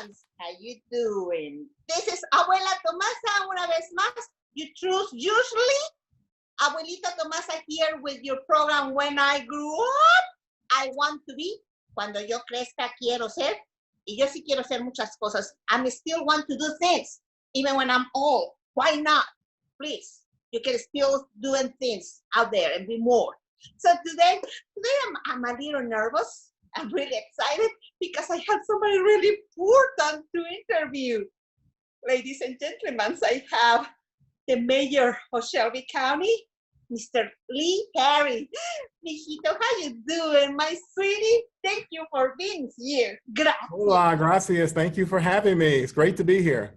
ones, how you doing? This is Abuela Tomasa, una vez más. You choose usually Abuelita Tomasa here with your program When I Grew Up. I want to be, cuando yo crezca quiero ser, y yo sí quiero ser muchas cosas. I still want to do things, even when I'm old. Why not? Please, you can still doing things out there and be more. So today I'm a little nervous. I'm really excited because I have somebody really important to interview. Ladies and gentlemen, I have the mayor of Shelby County, Mr. Lee Perry. Mijito, how you doing, my sweetie? Thank you for being here. Gracias. Hola, gracias. Thank you for having me. It's great to be here.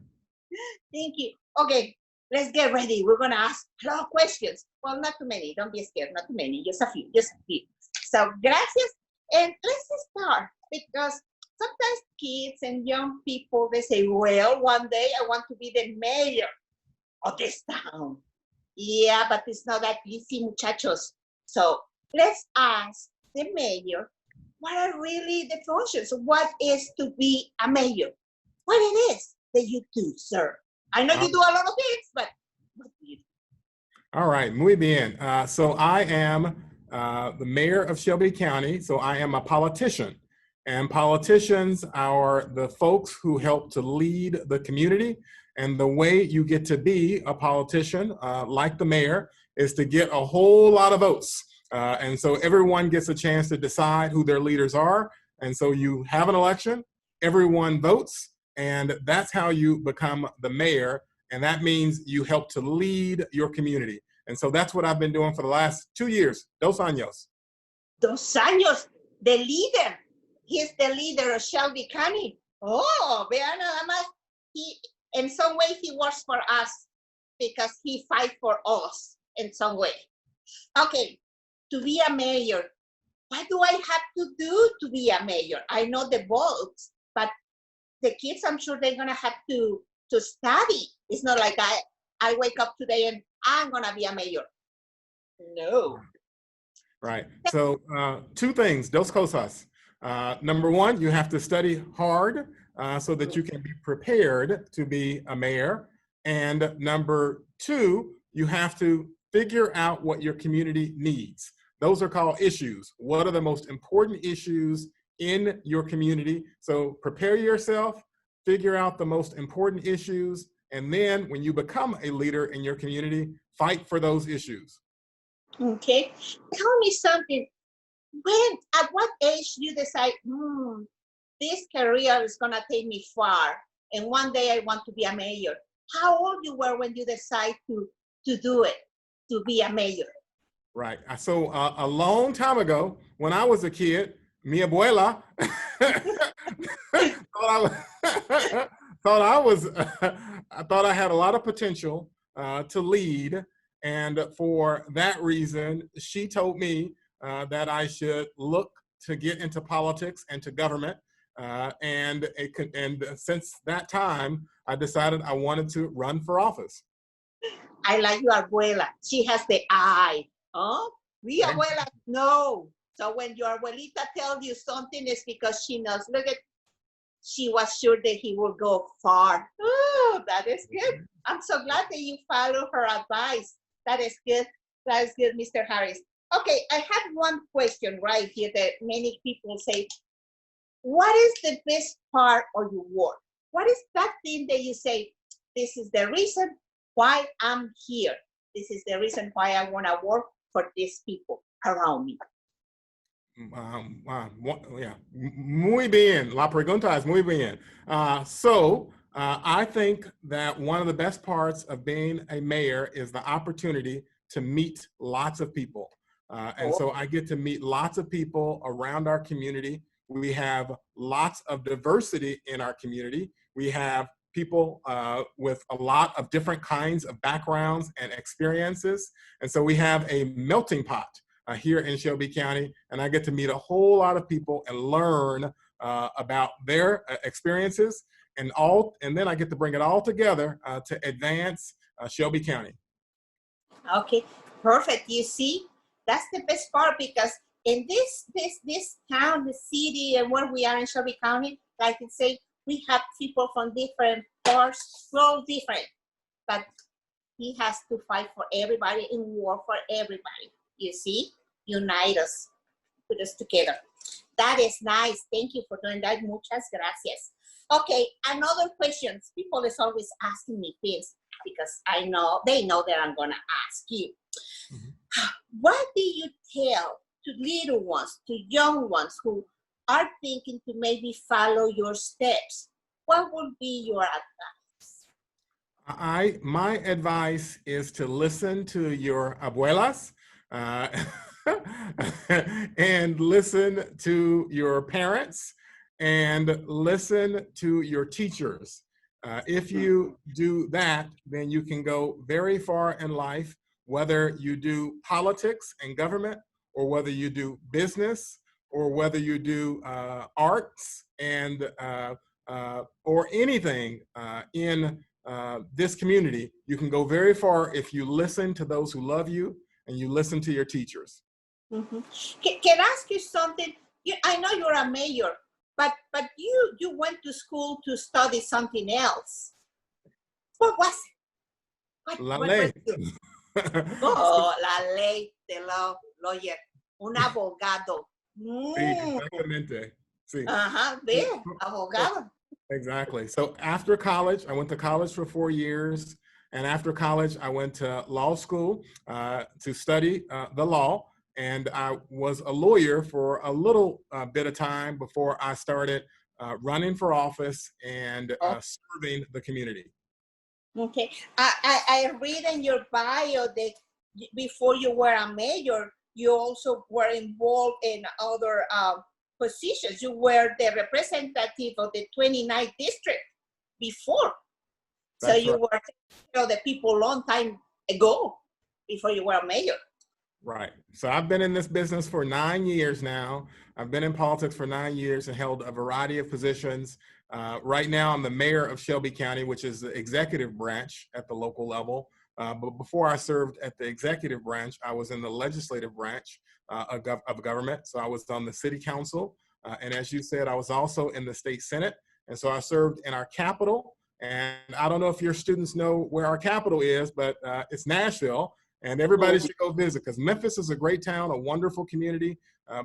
Thank you. Okay, let's get ready. We're gonna ask a lot of questions. Well, not too many. Don't be scared. Not too many. Just a few. Just a few. So, gracias. And let's start because sometimes kids and young people, they say, well, one day I want to be the mayor of this town. Yeah, but it's not that easy, muchachos. So let's ask the mayor, what are really the functions? What is to be a mayor? What it is that you do, sir? I know you do a lot of things, but what do you do? All right, muy bien. So I am the mayor of Shelby County. So I am a politician. And politicians are the folks who help to lead the community. And the way you get to be a politician, like the mayor, is to get a whole lot of votes. And so everyone gets a chance to decide who their leaders are. And so you have an election, everyone votes, and that's how you become the mayor. And that means you help to lead your community. And so that's what I've been doing for the last 2 years, 2 años. 2 años, the leader. He's the leader of Shelby County. Oh, vean nada más. In some way, he works for us because he fights for us in some way. Okay, to be a mayor, what do I have to do to be a mayor? I know the votes, but the kids, I'm sure they're gonna have to study. It's not like I wake up today and I'm gonna be a mayor. No. Right. So 2 things, dos cosas. Number 1, you have to study hard so that you can be prepared to be a mayor. And number 2, you have to figure out what your community needs. Those are called issues. What are the most important issues in your community? So prepare yourself, figure out the most important issues, and then when you become a leader in your community, fight for those issues. Okay, tell me something. At what age you decide, this career is gonna take me far, and one day I want to be a mayor? How old you were when you decide to do it, to be a mayor? Right. So a long time ago, when I was a kid, mi abuela thought I had a lot of potential to lead, and for that reason, she told me that I should look to get into politics and to government. And since that time, I decided I wanted to run for office. I like your abuela. She has the eye. Huh? We abuela know. So when your abuelita tells you something, it's because she knows. Look at, she was sure that he will go far. Oh, that is good. I'm so glad that you follow her advice. That is good. That is good, Mr. Harris. Okay, I have one question right here that many people say, what is the best part of your work? What is that thing that you say, this is the reason why I'm here. This is the reason why I want to work for these people around me. Yeah, muy bien. La pregunta es muy bien. I think that one of the best parts of being a mayor is the opportunity to meet lots of people. So I get to meet lots of people around our community. We have lots of diversity in our community. We have people with a lot of different kinds of backgrounds and experiences. And so we have a melting pot here in Shelby County, and I get to meet a whole lot of people and learn about their experiences, and then I get to bring it all together to advance Shelby County. Okay, perfect. You see, that's the best part, because in this town, the city, and where we are in Shelby County, like I say, we have people from different parts, we're all different, but he has to fight for everybody and work for everybody. You see, unite us, put us together. That is nice. Thank you for doing that. Muchas gracias. Okay, another question. People is always asking me things because I know, they know that I'm gonna ask you. Mm-hmm. What do you tell to little ones, to young ones who are thinking to maybe follow your steps? What would be your advice? My advice is to listen to your abuelas and listen to your parents and listen to your teachers. If you do that, then you can go very far in life, whether you do politics and government, or whether you do business, or whether you do arts and or anything in this community. You can go very far if you listen to those who love you and you listen to your teachers. Mm-hmm. Can I ask you something? I know you're a mayor, but you went to school to study something else. What was it? La ley. Oh, la ley, the law, lawyer, un abogado. Sí, exactamente. Sí. Ajá, ve, abogado. Exactly. So after college, I went to college for 4 years. And after college, I went to law school to study the law. And I was a lawyer for a little bit of time before I started running for office and serving the community. Okay. I read in your bio that before you were a mayor, you also were involved in other positions. You were the representative of the 29th district before. That's so you were the people a long time ago before you were a mayor. Right. So I've been in this business for 9 years now. I've been in politics for 9 years and held a variety of positions. Right now, I'm the mayor of Shelby County, which is the executive branch at the local level. But before I served at the executive branch, I was in the legislative branch of government. So I was on the city council. And as you said, I was also in the state senate. And so I served in our capital. And I don't know if your students know where our capital is, but it's Nashville. And everybody should go visit because Memphis is a great town, a wonderful community,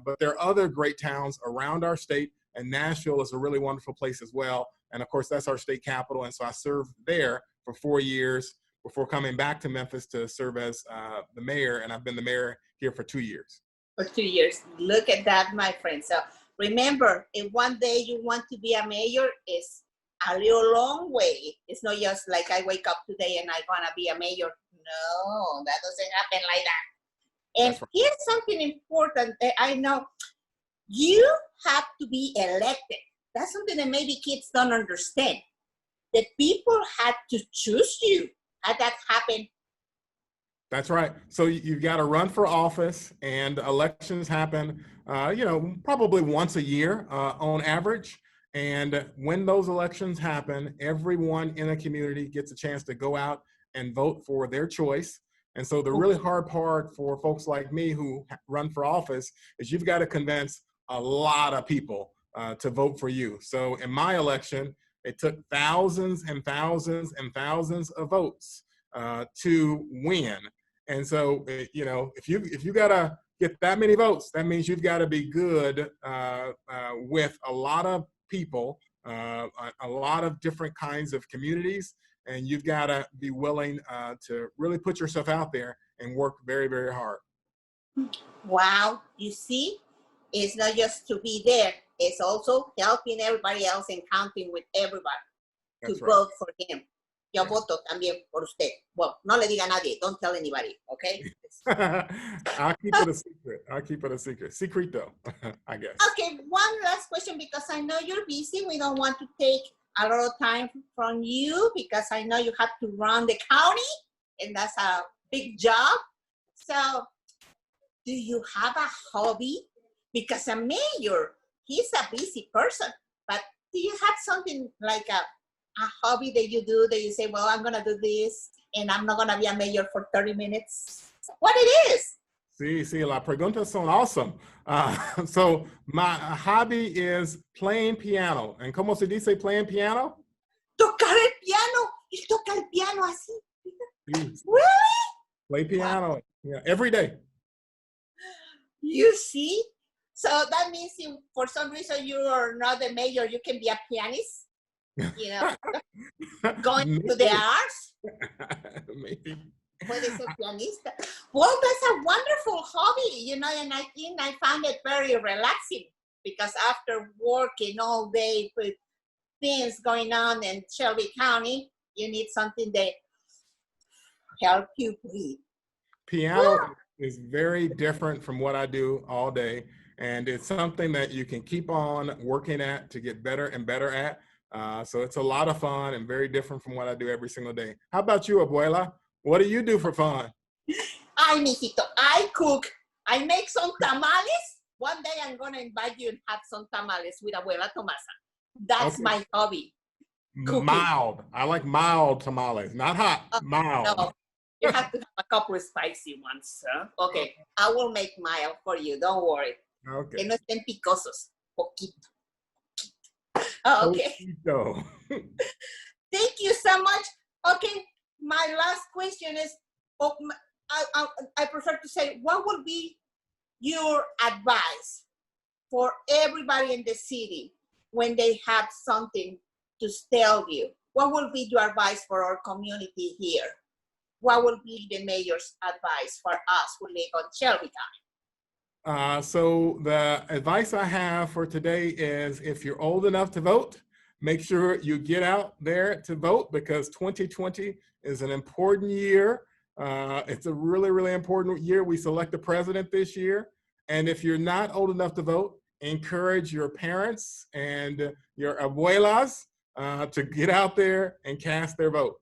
but there are other great towns around our state, and Nashville is a really wonderful place as well. And of course, that's our state capital. And so I served there for 4 years before coming back to Memphis to serve as the mayor, and I've been the mayor here for 2 years. For 2 years. Look at that, my friend. So remember, if one day you want to be a mayor, it's a little long way. It's not just like I wake up today and I want to be a mayor. No, that doesn't happen like that. And right. Here's something important that I know. You have to be elected. That's something that maybe kids don't understand. That people had to choose you. Had that happen? That's right. So you've got to run for office, and elections happen, probably once a year on average. And when those elections happen, everyone in a community gets a chance to go out and vote for their choice. And so the really hard part for folks like me who run for office is you've got to convince a lot of people to vote for you. So in my election, it took thousands and thousands and thousands of votes to win. And so, if you got to get that many votes, that means you've got to be good with a lot of people, a lot of different kinds of communities. And you've got to be willing to really put yourself out there and work very, very hard. Wow. You see, it's not just to be there. It's also helping everybody else and counting with everybody. That's to right. Vote for him. Yo voto también por usted. Well, no le diga a nadie. Don't tell anybody, okay? I'll keep it a secret. I'll keep it a secret. Secreto, I guess. Okay, one last question because I know you're busy. We don't want to take a lot of time from you because I know you have to run the county and that's a big job. So do you have a hobby? Because a mayor, he's a busy person, but do you have something like a hobby that you do that you say, well, I'm going to do this and I'm not going to be a mayor for 30 minutes? What it is? Sí, sí, las preguntas son awesome. So my hobby is playing piano. And ¿cómo se dice playing piano? Tocar el piano. Él toca el piano así. Sí, Really? play piano, yeah, every day. You see? So that means if for some reason you are not the mayor, you can be a pianist, you know, going to the arts. Maybe. Puede ser pianista. Well, that's a wonderful hobby, you know, and I think I found it very relaxing because after working all day with things going on in Shelby County, you need something that help you breathe. Piano is very different from what I do all day. And it's something that you can keep on working at to get better and better at. So it's a lot of fun and very different from what I do every single day. How about you, Abuela? What do you do for fun? Ay, mijito, I cook. I make some tamales. One day I'm going to invite you and have some tamales with Abuela Tomasa. That's Okay. my hobby. Cooking. Mild. I like mild tamales, not hot, mild. No, you have to have a couple of spicy ones. Huh? Okay, I will make mild for you. Don't worry. Okay. Que no estén picosos. Poquito. Okay. Poquito. Thank you so much. Okay, my last question is, I prefer to say, what would be your advice for everybody in the city when they have something to tell you? What will be your advice for our community here? What will be the mayor's advice for us who live on Shelby County? So the advice I have for today is if you're old enough to vote, make sure you get out there to vote because 2020 is an important year. It's a really, really important year. We select the president this year. And if you're not old enough to vote, encourage your parents and your abuelas to get out there and cast their vote.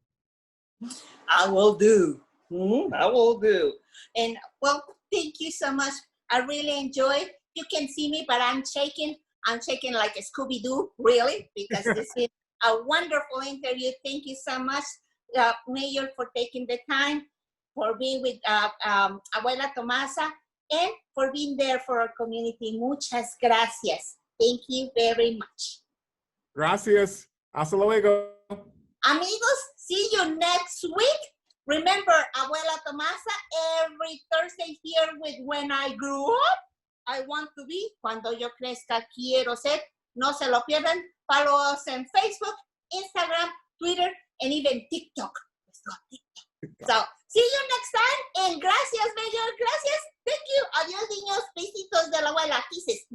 I will do. I will do. And well, thank you so much. I really enjoyed. You can see me, but I'm shaking. I'm shaking like a Scooby-Doo, really, because this is a wonderful interview. Thank you so much, Mayor, for taking the time, for being with Abuela Tomasa, and for being there for our community. Muchas gracias. Thank you very much. Gracias. Hasta luego. Amigos, see you next week. Remember, Abuela Tomasa, every Thursday here with When I Grew Up, I Want to Be, Cuando Yo Crezca Quiero Ser. No se lo pierdan. Follow us on Facebook, Instagram, Twitter, and even TikTok. So, see you next time. And gracias, Mayor. Gracias. Thank you. Adiós, niños. Besitos de la abuela. Kisses.